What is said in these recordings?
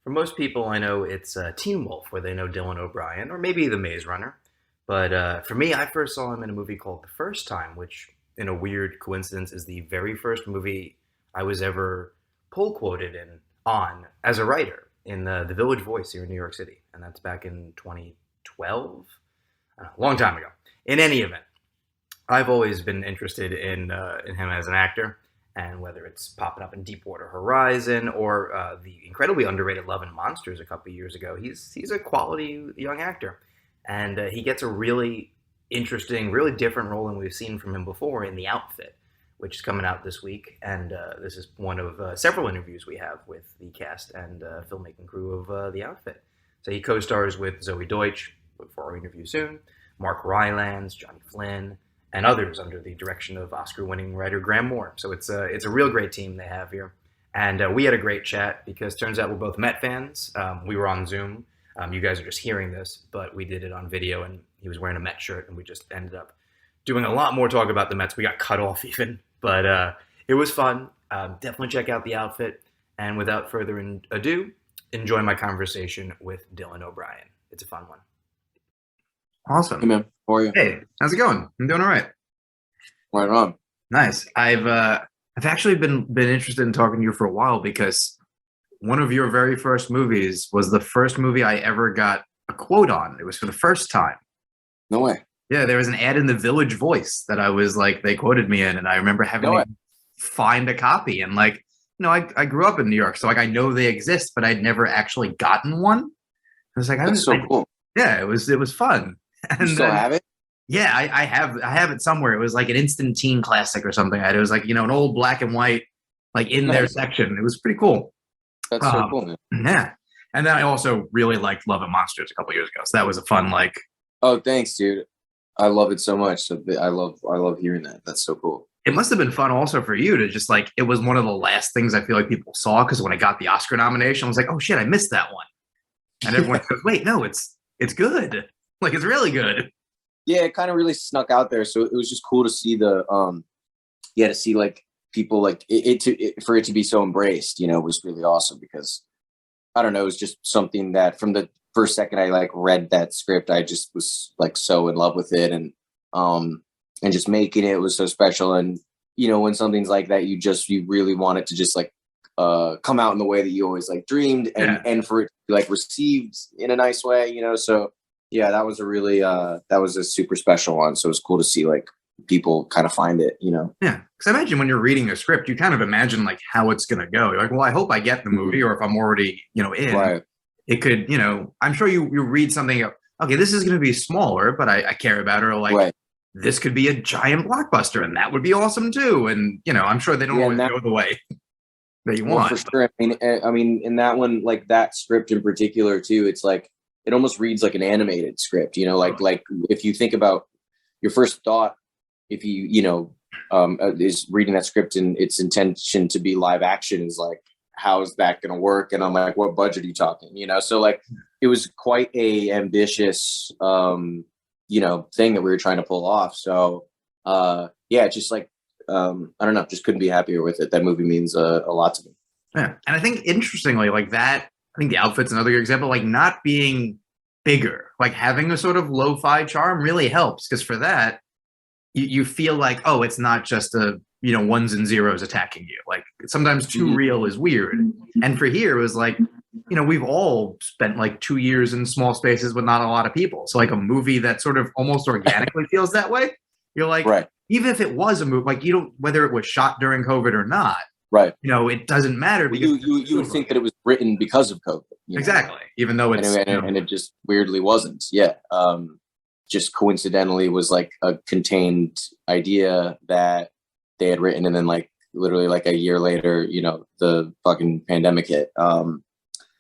For most people, I know it's Teen Wolf, where they know Dylan O'Brien, or maybe The Maze Runner. But for me, I first saw him in a movie called The First Time, which, in a weird coincidence, is the very first movie I was ever pull quoted in on as a writer in the Village Voice here in New York City, and that's back in 2012, a long time ago. In any event, I've always been interested in him as an actor, and whether it's popping up in Deepwater Horizon or the incredibly underrated Love and Monsters a couple of years ago, he's a quality young actor, and he gets a really interesting, really different role than we've seen from him before in The Outfit, which is coming out this week, and this is one of several interviews we have with the cast and filmmaking crew of The Outfit. So he co-stars with Zoe Deutsch for our interview soon, Mark Rylance, Johnny Flynn, and others under the direction of Oscar-winning writer Graham Moore. So it's a real great team they have here. And we had a great chat because turns out we're both Met fans. We were on Zoom. You guys are just hearing this, but we did it on video, and he was wearing a Met shirt, and we just ended up doing a lot more talk about the Mets. We got cut off even, but it was fun. Definitely check out The Outfit. And without further ado, enjoy my conversation with Dylan O'Brien. It's a fun one. Awesome. Hey, man. How are you? Hey, how's it going? I'm doing all right. Right on. Nice. I've actually been interested in talking to you for a while because one of your very first movies was the first movie I ever got a quote on. It was for the first time. No way. Yeah, there was an ad in the Village Voice that I was like, they quoted me in, and I remember having to find a copy. And like, I grew up in New York, so like I know they exist, but I'd never actually gotten one. I was like, That's so cool. Yeah, it was fun. And you still have it? Yeah, I have it somewhere. It was like an instant teen classic or something. It was like, an old black and white, like in their section. It was pretty cool. That's so cool, man. Yeah. And then I also really liked Love and Monsters a couple years ago. So that was a fun, like. Oh, thanks, dude. I love it so much. So I love hearing that. That's so cool. It must have been fun also for you to just like, it was one of the last things I feel like people saw, because when I got the Oscar nomination, I was like, oh shit, I missed that one. And everyone goes, wait, no, it's good. Like, it's really good. Yeah, it kind of really snuck out there. So it was just cool to see to see like people like for it to be so embraced, was really awesome, because I don't know, it was just something that from the first second I like read that script, I just was like so in love with it, and just making it was so special. And when something's like that, you really want it to just like come out in the way that you always like dreamed, and for it to be like received in a nice way, so yeah, that was a super special one. So it was cool to see like people kind of find it, Yeah, because I imagine when you're reading a script, you kind of imagine like how it's going to go. You're like, well, I hope I get the movie, or if I'm already, in, right. It could, I'm sure you read something, okay, this is going to be smaller, but I care about it. Or like, right. This could be a giant blockbuster, and that would be awesome too. And, I'm sure they don't always go the way that you want. For sure. I mean, in that one, like that script in particular too, it's like, it almost reads like an animated script, like if you think about your first thought, if you, is reading that script and its intention to be live action is like, how is that going to work? And I'm like, what budget are you talking? So like, it was quite a ambitious, thing that we were trying to pull off. So, just like, I don't know, just couldn't be happier with it. That movie means a lot to me. Yeah. And I think interestingly, like that, I think The Outfit's another good example, like not being bigger, like having a sort of lo-fi charm really helps. Because for that, you feel like, oh, it's not just a, ones and zeros attacking you. Like sometimes too real is weird. And for here, it was like, we've all spent like 2 years in small spaces with not a lot of people. So like a movie that sort of almost organically feels that way. You're like, right. Even if it was a movie, like whether it was shot during COVID or not, right. It doesn't matter. Because you would think that it was written because of COVID. Exactly. Even though it's and it just weirdly wasn't. Yeah. Just coincidentally was like a contained idea that they had written, and then like literally like a year later, the fucking pandemic hit. Like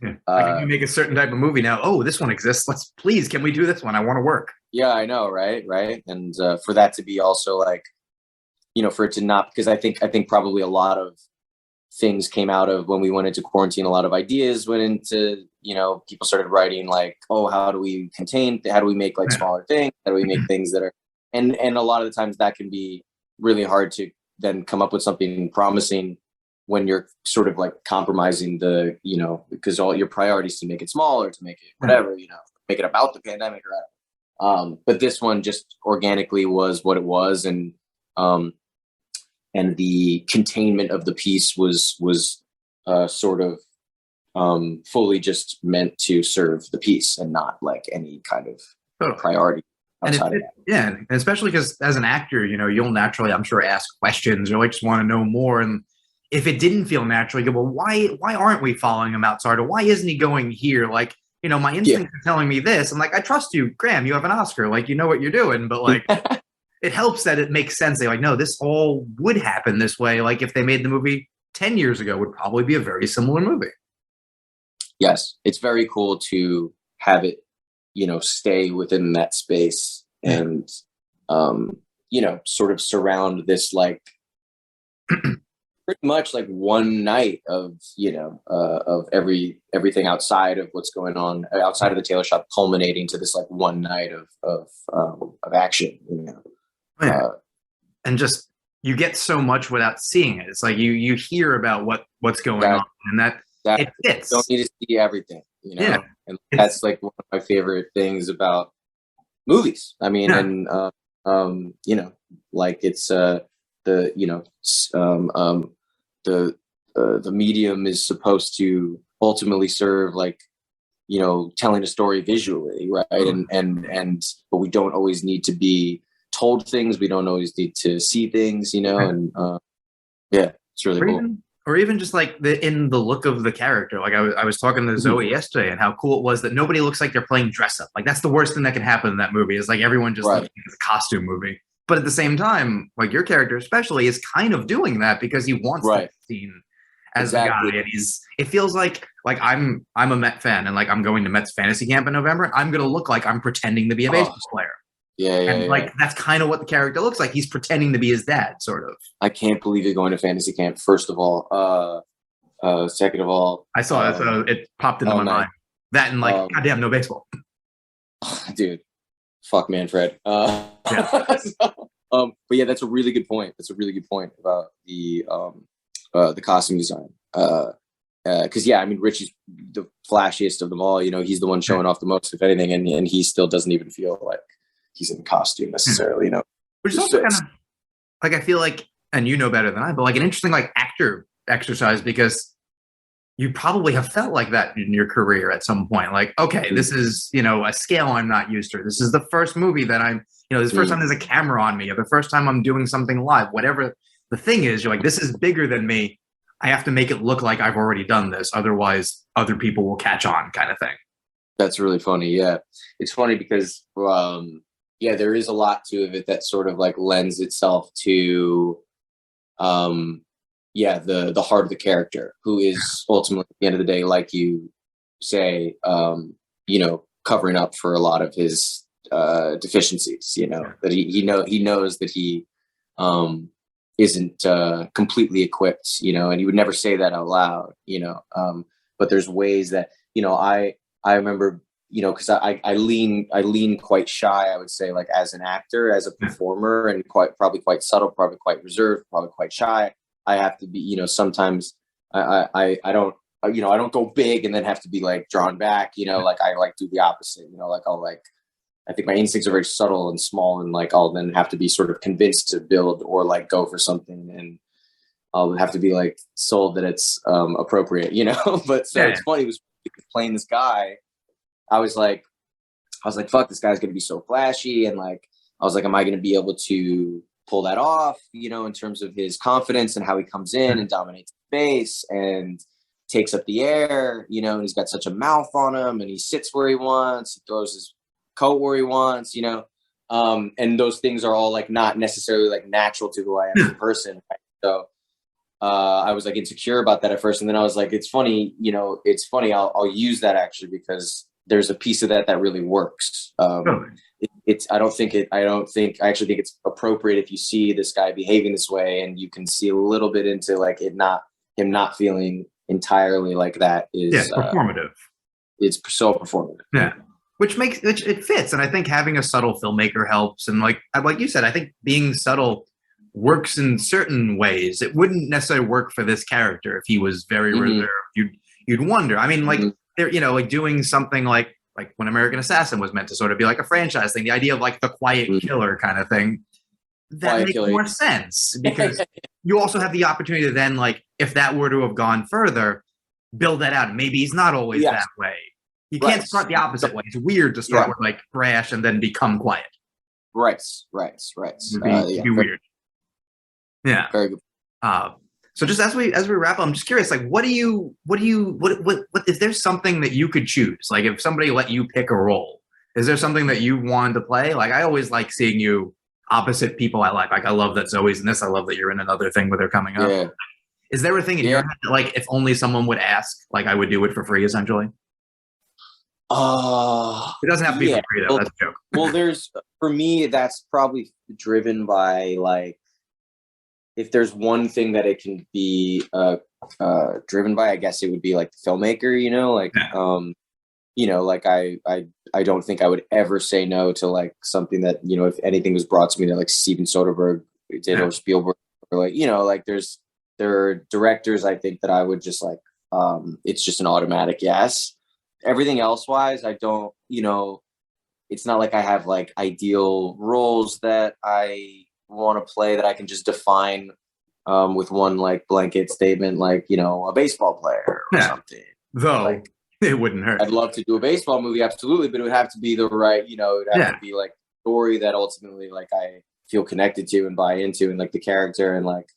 if you make a certain type of movie now, oh, this one exists. Can we do this one? I want to work. Yeah, I know, right. And for that to be also like, for it to not, because I think probably a lot of things came out of when we went into quarantine. A lot of ideas went into, people started writing like, oh, how do we make like smaller things? How do we make things that are, and a lot of the times that can be really hard to then come up with something promising when you're sort of like compromising the, you know, because all your priorities to make it smaller, to make it whatever, you know, make it about the pandemic or whatever. But this one just organically was what it was, and the containment of the piece was sort of fully just meant to serve the piece and not like any kind of priority outside of that. Yeah, and especially because as an actor, you know, you'll naturally, I'm sure, ask questions or like just want to know more. And if it didn't feel natural, you go, well, why aren't we following him outside? Or why isn't he going here? Like, you know, my instincts are telling me this. I'm like, I trust you, Graham. You have an Oscar. Like, you know what you're doing. But like, it helps that it makes sense. They're like, no, this all would happen this way. Like if they made the movie 10 years ago, it would probably be a very similar movie. Yes, it's very cool to have it, you know, stay within that space and, you know, sort of surround this like pretty much like one night of, you know, of everything outside of what's going on outside of the tailor shop, culminating to this like one night of action, you know. And just you get so much without seeing it. It's like you hear about what's going on, and that it fits. Don't need to see everything, you know. Yeah. And that's like one of my favorite things about movies. I mean, and you know, like it's the you know the medium is supposed to ultimately serve like, you know, telling a story visually, right? And but we don't always need to be told things. We don't always need to see things, you know. And yeah, it's really cool. Or even just like in the look of the character. Like I was talking to Zoe yesterday, and how cool it was that nobody looks like they're playing dress up. Like that's the worst thing that can happen in that movie. Is like everyone just looks like it's a costume movie. But at the same time, like your character especially is kind of doing that because he wants to be seen as a guy, and it feels like I'm a Met fan, and like I'm going to Mets fantasy camp in November, and I'm gonna look like I'm pretending to be a baseball player. Like that's kind of what the character looks like. He's pretending to be his dad, sort of. I can't believe you're going to fantasy camp. First of all, second of all, I saw that. It popped into my mind. That and like, goddamn, no baseball, dude. Fuck Manfred. But yeah, that's a really good point. That's a really good point about the costume design. Because yeah, I mean, Richie's the flashiest of them all. You know, he's the one showing off the most, if anything, and he still doesn't even feel like he's in costume necessarily. You know, which is also kind of like, I feel like, and you know better than I, but like an interesting like actor exercise, because you probably have felt like that in your career at some point. Like, okay, this is, you know, a scale I'm not used to. This is the first movie that I'm, you know, this is the first time there's a camera on me, or the first time I'm doing something live, whatever the thing is. You're like, this is bigger than me. I have to make it look like I've already done this. Otherwise, other people will catch on, kind of thing. That's really funny. Yeah. It's funny because, yeah, there is a lot to it that sort of like lends itself to, yeah, the heart of the character, who is ultimately at the end of the day, like you say, you know, covering up for a lot of his deficiencies, you know, that he knows that he isn't completely equipped, you know, and he would never say that out loud, you know, but there's ways that, you know, I remember, you know, because I lean quite shy, I would say, like as an actor, as a performer, and probably quite subtle, probably quite reserved, probably quite shy. I have to be, you know, sometimes I don't, you know, I don't go big and then have to be like drawn back, you know, like I like do the opposite, you know, like I think my instincts are very subtle and small, and like I'll then have to be sort of convinced to build or like go for something, and I'll have to be like sold that it's appropriate, you know. But so it's funny, it was playing this guy. I was like, fuck, this guy's gonna be so flashy, and like I was like, am I gonna be able to pull that off, you know, in terms of his confidence and how he comes in and dominates space and takes up the air, you know, and he's got such a mouth on him, and he sits where he wants, he throws his coat where he wants, you know, and those things are all like not necessarily like natural to who I am as a person, right? So I was like insecure about that at first, and then I was like, it's funny, you know, it's funny, I'll use that actually, because there's a piece of that really works. I actually think it's appropriate if you see this guy behaving this way, and you can see a little bit into like him not feeling entirely like that is performative. It's so performative. Yeah. Which it fits. And I think having a subtle filmmaker helps. And like you said, I think being subtle works in certain ways. It wouldn't necessarily work for this character if he was very reserved. You'd wonder. I mean, like they're like doing something like when American Assassin was meant to sort of be like a franchise thing. The idea of like the quiet killer kind of thing. That makes more sense because you also have the opportunity to then, like, if that were to have gone further, build that out. Maybe he's not always that way. You can't start the opposite way. It's weird to start with like brash and then become quiet. Right. It'd be weird. Yeah. Very good. So just as we wrap up, I'm just curious, like, what if there's something that you could choose? Like, if somebody let you pick a role, is there something that you wanted to play? Like, I always like seeing you opposite people I like. Like, I love that Zoe's in this. I love that you're in another thing with her coming up. Yeah. Is there a thing in your head that, like, if only someone would ask, like, I would do it for free, essentially? It doesn't have to be for free, though. That's a joke. Well, for me, that's probably driven by, like, if there's one thing that it can be driven by, I guess it would be like the filmmaker, like, I don't think I would ever say no to like something that, if anything was brought to me that like Steven Soderbergh did or Spielberg, or like, like there are directors I think that I would just like, it's just an automatic yes. Everything else wise, I don't, it's not like I have like ideal roles that I want to play that I can just define with one like blanket statement, like, a baseball player or something. Though like, it wouldn't hurt. I'd love to do a baseball movie, absolutely, but it would have to be the right, it would have to be like a story that ultimately like I feel connected to and buy into, and like the character, and like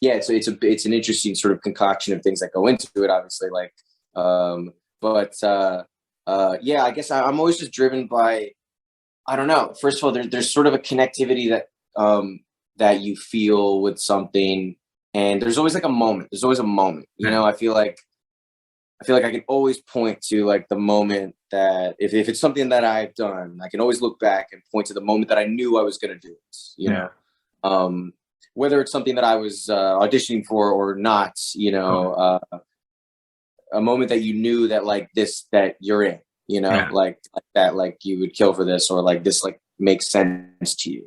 it's an interesting sort of concoction of things that go into it, obviously, like I guess I'm always just driven by, I don't know. First of all, there's sort of a connectivity that that you feel with something, and there's always like a moment. There's always a moment. I feel like I can always point to like the moment that if it's something that I've done, I can always look back and point to the moment that I knew I was going to do it. You know, whether it's something that I was auditioning for or not. A moment that you knew that like this that you're in. Like that, like you would kill for this, or like this, like makes sense to you.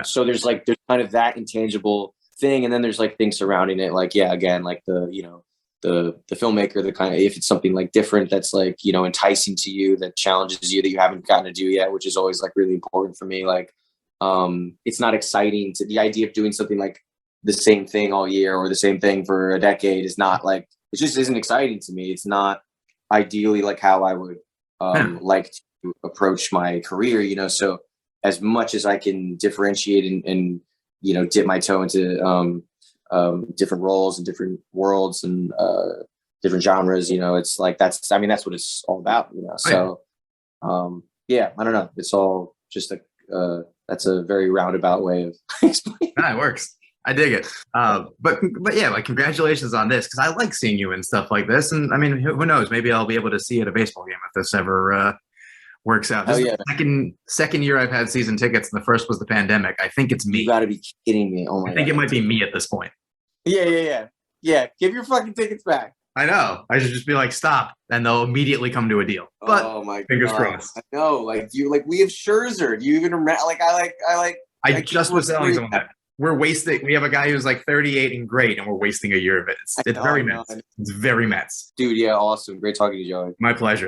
So there's kind of that intangible thing, and then there's like things surrounding it, like again, like the filmmaker, the kind of, if it's something like different that's like enticing to you, that challenges you, that you haven't gotten to do yet, which is always like really important for me. Like it's not exciting to the idea of doing something like the same thing all year or the same thing for a decade is not like, it just isn't exciting to me. It's not ideally like how I would like to approach my career, so as much as I can differentiate and dip my toe into different roles and different worlds and different genres, it's like that's what it's all about, so I don't know, it's all just that's a very roundabout way of explaining. It works. I dig it. But yeah, like, congratulations on this, because I like seeing you and stuff like this. And I mean, who knows? Maybe I'll be able to see you at a baseball game if this ever works out. This is the second year I've had season tickets, and the first was the pandemic. I think it's me. You got to be kidding me! Oh my! I think it might be me at this point. Yeah. Give your fucking tickets back. I know. I should just be like, stop, and they'll immediately come to a deal. But oh my fingers crossed. I know. Like we have Scherzer. Do you even remember? Like I just was telling someone that. We have a guy who's like 38 and great, and we're wasting a year of it. It's very Mets. It's very Mets. Dude, yeah, awesome. Great talking to you, Joey. My pleasure.